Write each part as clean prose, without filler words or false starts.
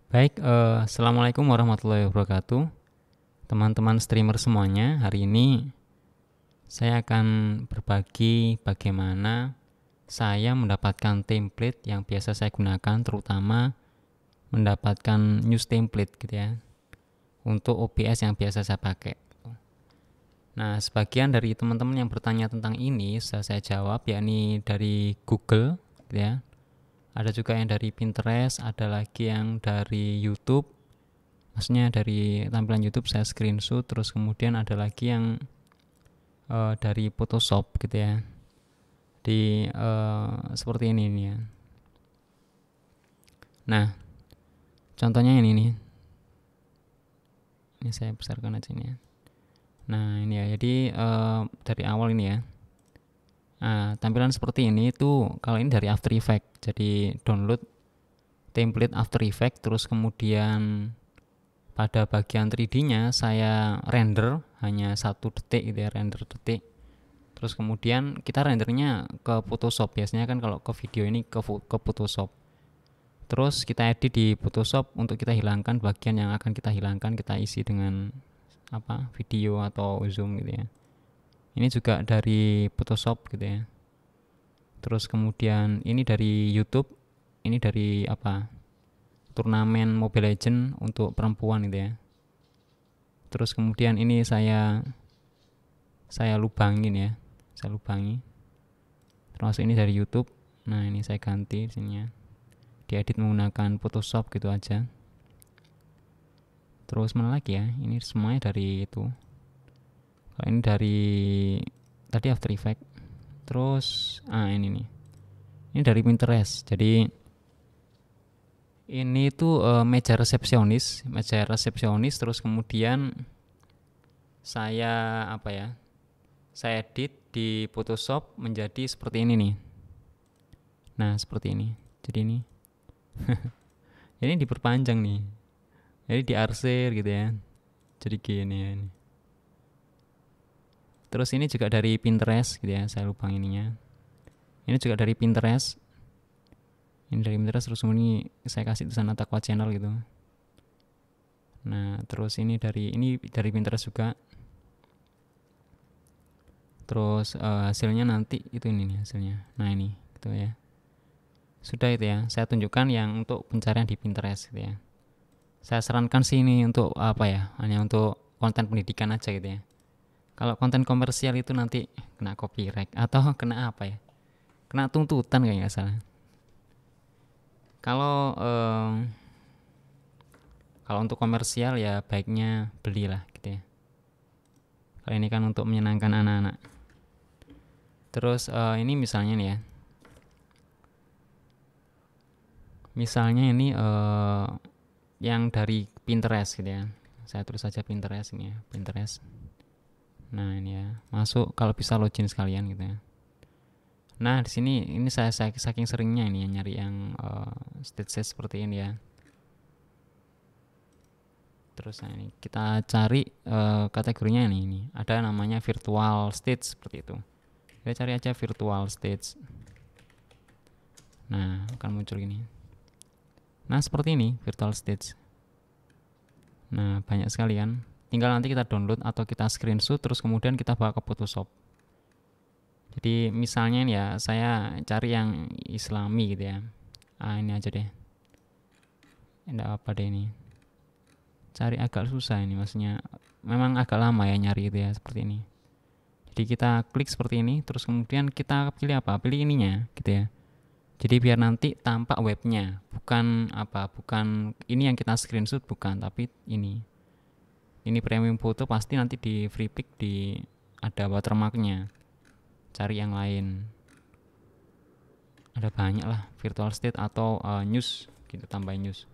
Baik, assalamualaikum warahmatullahi wabarakatuh. Teman-teman streamer semuanya, hari ini saya akan berbagi bagaimana saya mendapatkan template yang biasa saya gunakan, terutama mendapatkan news template gitu ya, untuk OBS yang biasa saya pakai. Nah, sebagian dari teman-teman yang bertanya tentang ini sudah saya jawab, yakni dari Google gitu ya. Ada juga yang dari Pinterest, ada lagi yang dari YouTube. Maksudnya dari tampilan YouTube saya screenshot, terus kemudian ada lagi yang dari Photoshop gitu ya, di seperti ini nih ya. Nah, contohnya ini nih, ini saya besarkan aja ini ya. Nah ini ya, jadi dari awal ini ya. Nah, tampilan seperti ini itu kalau ini dari After Effects, jadi download template After Effects, terus kemudian pada bagian 3D-nya saya render hanya 1 detik gitu ya, render detik. Terus kemudian kita rendernya ke Photoshop, biasanya kan kalau ke video ini ke Photoshop. Terus kita edit di Photoshop untuk kita hilangkan bagian yang akan kita hilangkan, kita isi dengan video atau zoom gitu ya. Ini juga dari Photoshop gitu ya. Terus kemudian ini dari YouTube, ini dari turnamen Mobile Legend untuk perempuan gitu ya. Terus kemudian ini saya lubangin ya, saya lubangi. Termasuk ini dari YouTube. Nah ini saya ganti di sini ya, diedit menggunakan Photoshop gitu aja. Terus mana lagi ya, ini semuanya dari itu. Kalau ini dari tadi After Effects. Terus ini nih, ini dari Pinterest. Jadi ini tuh meja resepsionis. Terus kemudian saya saya edit di Photoshop menjadi seperti ini nih. Nah seperti ini, jadi ini diperpanjang nih, jadi diarsir gitu ya, jadi gini ya ini. Terus ini juga dari Pinterest gitu ya, saya lubang ininya. Ini juga dari Pinterest. Ini dari Pinterest, terus ini saya kasih tulisan Atakwa Channel gitu. Nah, terus ini dari Pinterest juga. Terus hasilnya nanti itu ini nih hasilnya. Nah, ini gitu ya. Sudah itu ya. Saya tunjukkan yang untuk pencarian di Pinterest gitu ya. Saya sarankan sih ini untuk hanya untuk konten pendidikan aja gitu ya. Kalau konten komersial itu nanti kena copyright atau kena kena tuntutan kayak nggak salah. Kalau kalau untuk komersial ya baiknya belilah gitu ya. Kalau ini kan untuk menyenangkan anak-anak. Terus ini misalnya nih ya. Misalnya ini yang dari Pinterest gitu ya. Saya tulis saja Pinterest ini ya, Pinterest. Nah ini ya, masuk kalau bisa login sekalian gitu ya. Nah di sini ini saya saking seringnya ini ya nyari yang stage seperti ini ya. Terus ini kita cari kategorinya ini ada namanya virtual stage seperti itu. Kita cari aja virtual stage. Nah akan muncul ini. Nah seperti ini virtual stage. Nah banyak sekali kan. Tinggal nanti kita download atau kita screenshot, terus kemudian kita bawa ke Photoshop. Jadi misalnya ya saya cari yang Islami gitu ya. Ini aja deh. Enggak apa deh ini. Cari agak susah ini, maksudnya memang agak lama ya nyari itu ya seperti ini. Jadi kita klik seperti ini, terus kemudian kita pilih pilih ininya gitu ya. Jadi biar nanti tampak webnya, bukan ini yang kita screenshot, bukan, tapi ini premium foto. Pasti nanti di free pick ada watermarknya. Cari yang lain, ada banyak lah, virtual state atau news gitu, tambah news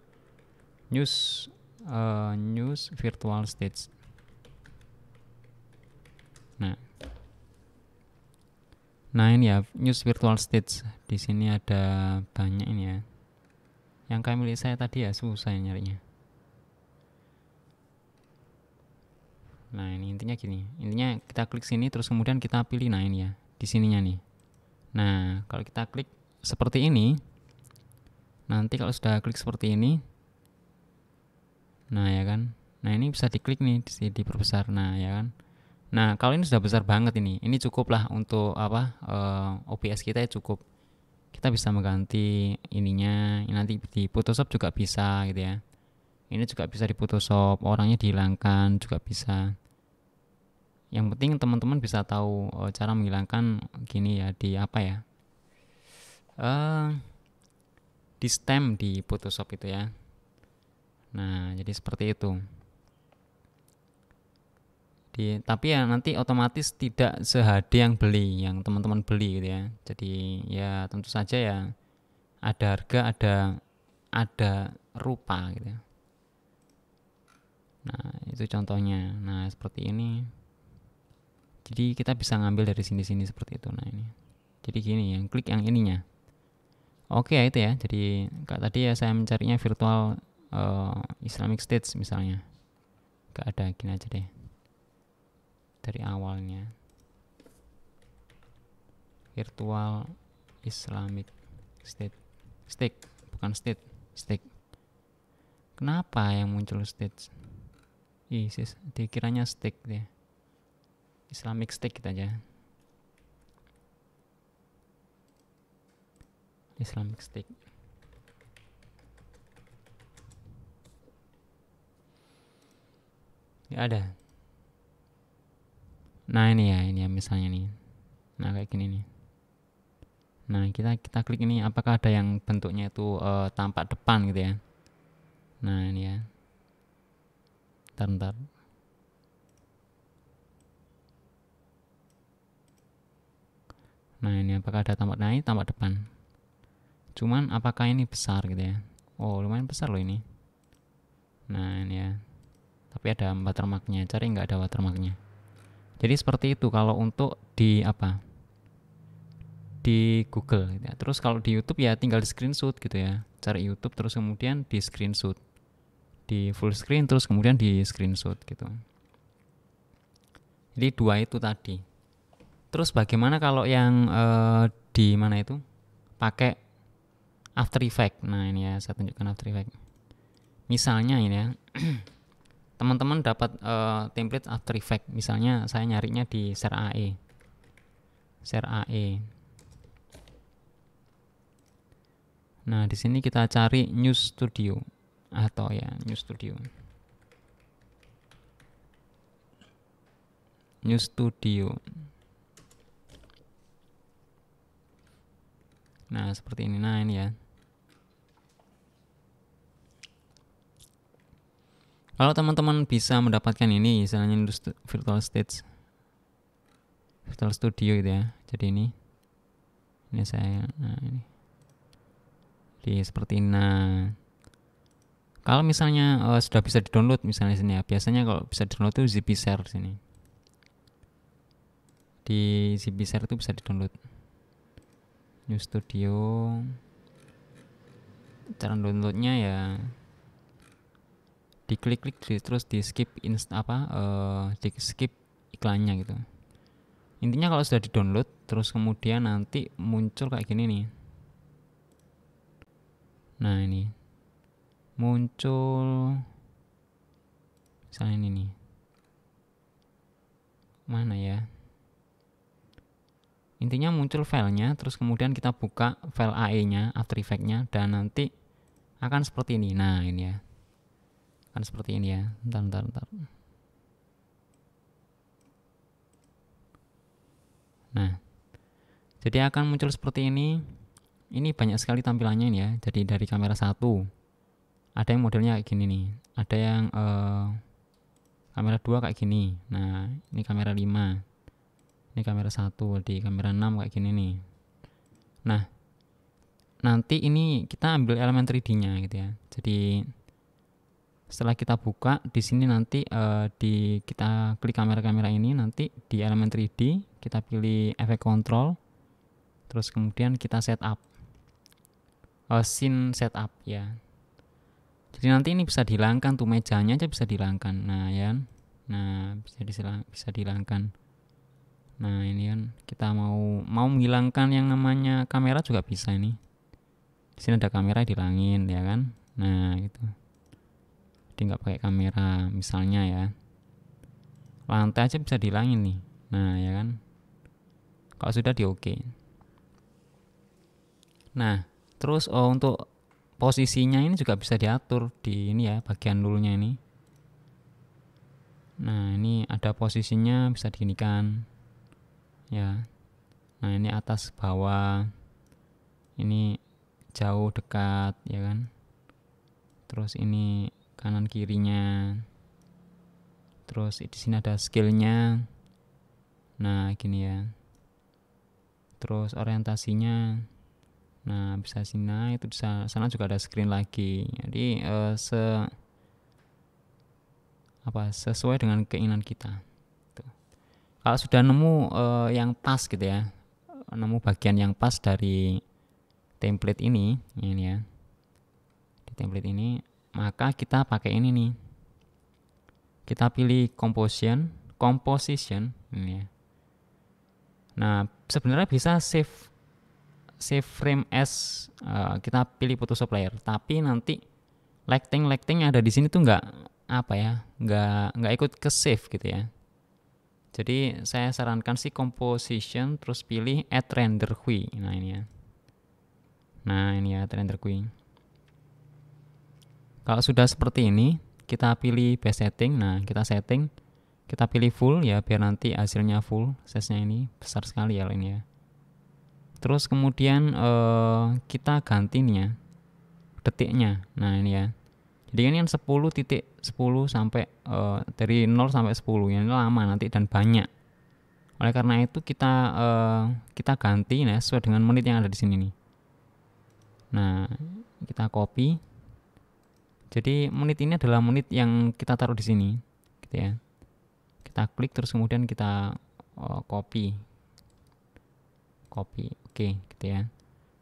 virtual stage. Nah ini ya news virtual stage. Di sini ada banyak ini ya. Yang kayak milik saya tadi ya susah ya nyarinya. Nah ini intinya gini. Intinya kita klik sini, terus kemudian kita pilih ini ya, di sininya nih. Nah kalau kita klik seperti ini, nanti kalau sudah klik seperti ini, Nah ya kan, nah ini bisa diklik nih, diperbesar. Nah ya kan, nah kalau ini sudah besar banget ini cukup lah untuk apa, OBS kita ya cukup. Kita bisa mengganti ininya, nanti di Photoshop juga bisa gitu ya. Ini juga bisa di Photoshop, orangnya dihilangkan juga bisa. Yang penting teman-teman bisa tahu cara menghilangkan gini ya, di apa ya, eh di stem di Photoshop itu ya. Nah jadi seperti itu. Tapi ya nanti otomatis tidak se-HD yang beli, yang teman-teman beli gitu ya. Jadi ya tentu saja ya ada harga, ada rupa gitu ya. Nah itu contohnya. Nah seperti ini. Jadi kita bisa ngambil dari sini-sini seperti itu. Nah ini. Jadi gini, yang klik yang ininya. Oke ya itu ya. Jadi kayak tadi ya saya mencarinya virtual Islamic State misalnya. Gak ada, gini aja deh. Dari awalnya. Virtual Islamic State. Stick, bukan state. Stick. Kenapa yang muncul state? Dikiranya stick deh. Islamic stick kita aja. Islamic stick. Ya ada. Nah ini ya misalnya nih. Nah kayak gini nih. Nah kita klik ini, apakah ada yang bentuknya itu tampak depan gitu ya. Nah ini ya. Ntar. Nah ini apakah ada tampak, nah ini tampak depan. Cuman apakah ini besar gitu ya. Oh lumayan besar loh ini. Nah ini ya. Tapi ada watermarknya, cari nggak ada watermarknya. Jadi seperti itu kalau untuk di apa, di Google gitu ya. Terus kalau di YouTube ya tinggal di screenshot gitu ya. Cari YouTube terus kemudian di screenshot, di full screen terus kemudian di screenshot gitu. Jadi dua itu tadi. Terus bagaimana kalau yang di mana itu pakai After Effects? Nah ini ya saya tunjukkan After Effects. Misalnya ini ya, teman-teman dapat template After Effects. Misalnya saya nyarinya di Share AE. Share AE. Nah di sini kita cari New Studio atau ya New Studio. New Studio. Nah seperti ini. Nah ini ya. Kalau teman-teman bisa mendapatkan ini, misalnya Virtual Stage, Virtual Studio gitu ya. Jadi ini saya, nah ini, di seperti ini. Nah, kalau misalnya sudah bisa di-download misalnya sini ya. Biasanya kalau bisa di-download itu ZipShare sini. Di ZipShare itu bisa di-download. New Studio. Cara downloadnya ya diklik-klik terus di skip di skip iklannya gitu. Intinya kalau sudah di-download terus kemudian nanti muncul kayak gini nih. Nah ini muncul misalnya ini nih, mana ya, intinya muncul filenya terus kemudian kita buka file AE nya, After Effects nya, dan nanti akan seperti ini. Nah ini ya, akan seperti ini ya. Bentar. Nah jadi akan muncul seperti ini. Ini banyak sekali tampilannya ini ya. Jadi dari kamera 1 ada yang modelnya kayak gini nih, ada yang kamera 2 kayak gini. Nah ini kamera 5, ini kamera 1, di kamera 6 kayak gini nih. Nah nanti ini kita ambil elemen 3D nya gitu ya. Jadi setelah kita buka di sini nanti kita klik kamera-kamera ini, nanti di elemen 3D kita pilih efek control, terus kemudian kita setup scene setup ya. Jadi nanti ini bisa dihilangkan tuh, mejanya aja bisa dihilangkan. Nah ya, nah bisa dihilangkan. Nah ini kan kita mau menghilangkan yang namanya kamera juga bisa ini. Di sini ada kamera, dihilangin ya kan. Nah gitu. Jadi nggak pakai kamera misalnya ya. Lantai aja bisa dihilangin nih. Nah ya kan, kalau sudah di oke. Nah terus untuk posisinya ini juga bisa diatur di ini ya, bagian nullnya ini. Nah ini ada posisinya bisa diginikan ya. Nah ini atas bawah, ini jauh dekat ya kan. Terus ini kanan kirinya. Terus di sini ada scale-nya. Nah, gini ya. Terus orientasinya. Nah, bisa sini. Nah, itu di sana juga ada screen lagi. Jadi sesuai dengan keinginan kita. Tuh. Kalau sudah nemu yang pas gitu ya. Nemu bagian yang pas dari template ini ya. Di template ini, maka kita pakai ini nih. Kita pilih composition ini ya. Nah sebenarnya bisa save frame as kita pilih Photoshop layer, tapi nanti lighting yang ada di sini tuh nggak ikut ke save gitu ya. Jadi saya sarankan sih composition terus pilih add render queue. Nah ini ya. Nah ini ya, add render queue. Kalau sudah seperti ini, kita pilih base setting. Nah kita setting, kita pilih full ya, biar nanti hasilnya full. Size-nya ini besar sekali ya ini ya. Terus kemudian kita ganti nih ya detiknya. Nah ini ya. Jadi ini kan 10.10 sampai dari 0 sampai 10. Ini lama nanti dan banyak. Oleh karena itu kita ganti ya sesuai dengan menit yang ada di sini nih. Nah, kita copy. Jadi menit ini adalah menit yang kita taruh di sini, gitu ya. Kita klik terus kemudian kita copy, oke, gitu ya.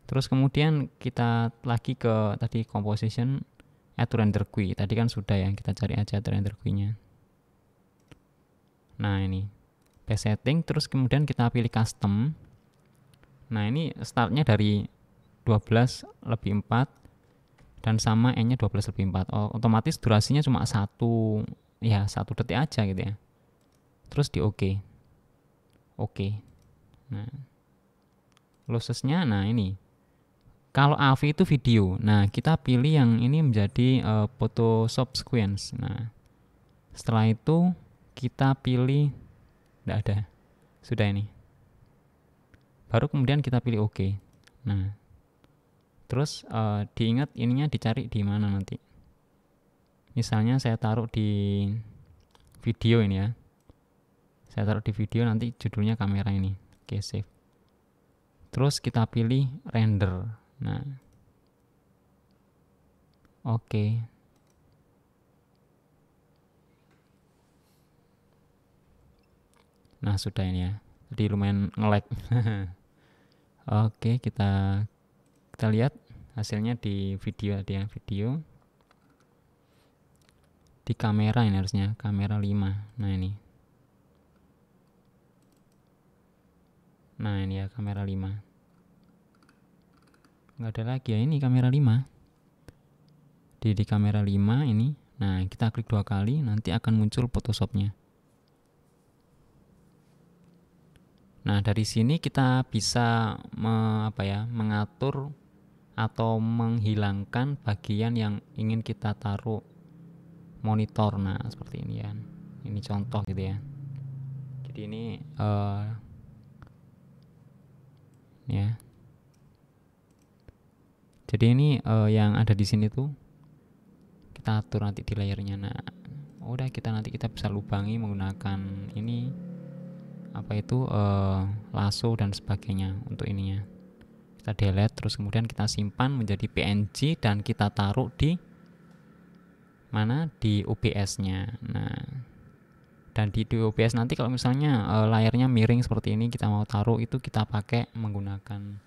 Terus kemudian kita lagi ke tadi composition, add render queue. Tadi kan sudah ya, kita cari aja add render queue-nya. Nah ini base setting, terus kemudian kita pilih custom. Nah ini startnya dari 12:4 dan sama n-nya 12:4. Otomatis durasinya cuma 1 detik aja gitu ya. Terus di oke. Nah losses-nya, nah ini kalau AV itu video. Nah kita pilih yang ini menjadi Photoshop sequence. Nah setelah itu kita pilih, tidak ada, sudah ini. Baru kemudian kita pilih oke. Nah terus diingat ininya dicari di mana nanti. Misalnya saya taruh di video ini ya. Saya taruh di video, nanti judulnya kamera ini. Oke, save. Terus kita pilih render. Nah. Oke. Nah, sudah ini ya. Jadi lumayan nge-lag. Oke, kita lihat hasilnya di video di kamera ini, harusnya kamera 5. Nah ini ya kamera 5, nggak ada lagi ya, ini kamera 5 di kamera 5 ini. Nah kita klik 2 kali, nanti akan muncul Photoshopnya. Nah dari sini kita bisa mengatur atau menghilangkan bagian yang ingin kita taruh monitor. Nah seperti ini ya, ini contoh gitu ya. Jadi ini ya, jadi ini yang ada di sini tuh kita atur nanti di layernya. Nah udah, nanti kita bisa lubangi menggunakan ini lasso dan sebagainya untuk ininya. Kita delete, terus kemudian kita simpan menjadi PNG dan kita taruh di mana, di OBS-nya. Nah, dan di OBS nanti kalau misalnya layarnya miring seperti ini, kita mau taruh itu, kita pakai menggunakan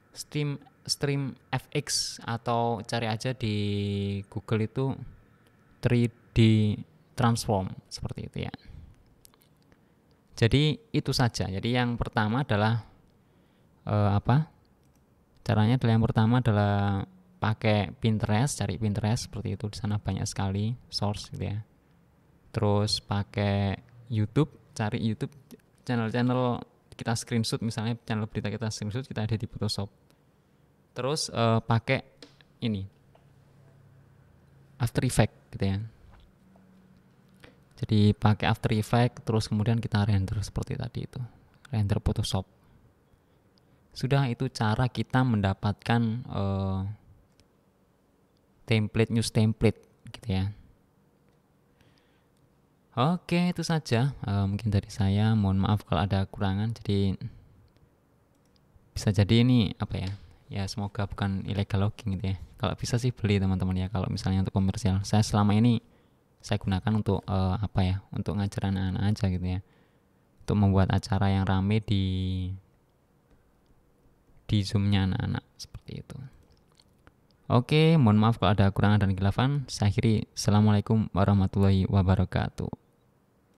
Stream FX atau cari aja di Google itu 3D transform seperti itu ya. Jadi itu saja. Jadi yang pertama adalah caranya adalah yang pertama adalah pakai Pinterest, cari Pinterest seperti itu, di sana banyak sekali source gitu ya. Terus pakai YouTube, cari YouTube channel-channel kita screenshot, misalnya channel berita kita screenshot, kita ada di Photoshop. Terus pakai ini After Effects gitu ya. Jadi pakai After Effects, terus kemudian kita render seperti tadi itu, render Photoshop. Sudah, itu cara kita mendapatkan template, news template gitu ya. Oke, itu saja mungkin dari saya. Mohon maaf kalau ada kekurangan. Jadi bisa jadi ini apa ya? Ya semoga bukan illegal logging gitu ya. Kalau bisa sih beli teman-teman ya. Kalau misalnya untuk komersial, saya selama ini saya gunakan untuk apa ya? Untuk ngajar anak-anak aja gitu ya. Untuk membuat acara yang rame di Zoom-nya anak-anak seperti itu. Oke, mohon maaf kalau ada kekurangan dan khilafan. Saya akhiri. Assalamualaikum warahmatullahi wabarakatuh.